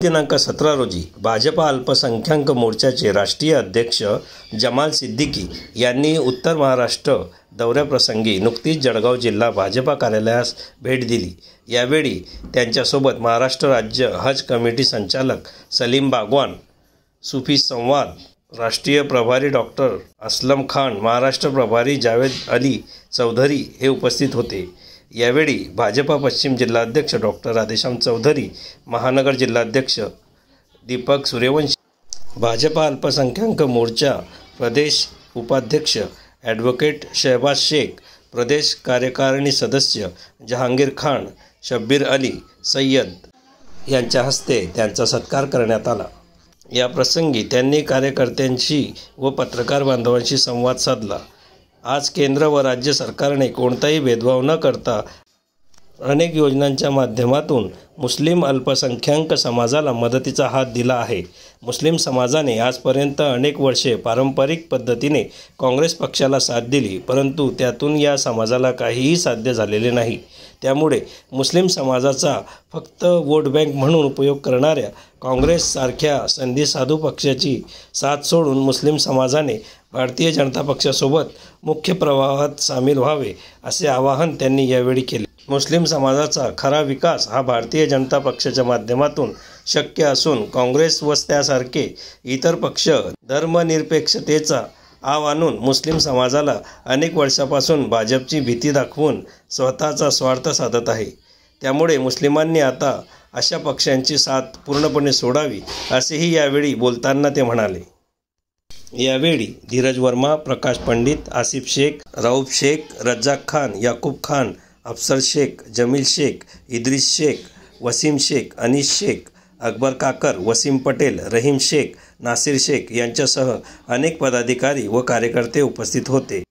दिनांक 17 रोजी भाजपा अल्पसंख्याक मोर्चाचे राष्ट्रीय अध्यक्ष जमाल सिद्दीकी यांनी उत्तर महाराष्ट्र दौऱ्याप्रसंगी नुकतीच जळगाव जिल्हा भाजपा कार्यालयास भेट दिली। यावेळी त्यांच्यासोबत महाराष्ट्र राज्य हज कमिटी संचालक सलीम बागवान, सुफी संवाद राष्ट्रीय प्रभारी डॉक्टर असलम खान, महाराष्ट्र प्रभारी जावेद अली चौधरी हे उपस्थित होते। यावेळी भाजपा पश्चिम जिल्हाध्यक्ष डॉक्टर राधेश्याम चौधरी, महानगर जिल्हाध्यक्ष दीपक सूर्यवंशी, भाजपा अल्पसंख्याक मोर्चा प्रदेश उपाध्यक्ष ॲडव्होकेट शहबाज शेख, प्रदेश कार्यकारिणी सदस्य जहांगीर खान, शब्बीर अली सय्यद यांच्या हस्ते त्यांचा सत्कार करण्यात आला। या प्रसंगी त्यांनी कार्यकर्त्यांशी व पत्रकार बांधवांशी संवाद साधला। आज केंद्र व राज्य सरकारने कोणताही भेदभाव न करता अनेक योजनांच्या माध्यमातून मुस्लिम अल्पसंख्याक समाजाला मदतीचा हात दिला आहे। मुस्लिम समाजाने आजपर्यंत अनेक वर्षे पारंपरिक पद्धतीने काँग्रेस पक्षाला साथ दिली, परंतु त्यातून या समाजाला काहीही साध्य झालेले नाही। त्यामुळे मुस्लिम समाजाचा फक्त वोट बँक म्हणून उपयोग करणाऱ्या काँग्रेससारख्या संधीसाधू पक्षाची साथ सोडून मुस्लिम समाजाने भारतीय जनता पक्षासोबत मुख्य प्रवाहात सामील व्हावे, असे आवाहन त्यांनी यावेळी केले। मुस्लिम समाजाचा खरा विकास हा भारतीय जनता पक्षाच्या माध्यमातून शक्य असून काँग्रेस व त्यासारखे इतर पक्ष धर्मनिरपेक्षतेचा आव आणून मुस्लिम समाजाला अनेक वर्षापासून भाजपची भीती दाखवून स्वतःचा स्वार्थ साधत आहे। त्यामुळे मुस्लिमांनी आता अशा पक्षांची साथ पूर्णपणे सोडावी, असेही यावेळी बोलताना ते म्हणाले। यावेळी धीरज वर्मा, प्रकाश पंडित, आसिफ शेख, रऊफ शेख, रज्जाक खान, याकूब खान, अफसर शेख, जमील शेख, इद्रिस शेख, वसीम शेख, अनीस शेख, अकबर काकर, वसीम पटेल, रहीम शेख, नासिर शेख यांच्यासह अनेक पदाधिकारी व कार्यकर्ते उपस्थित होते।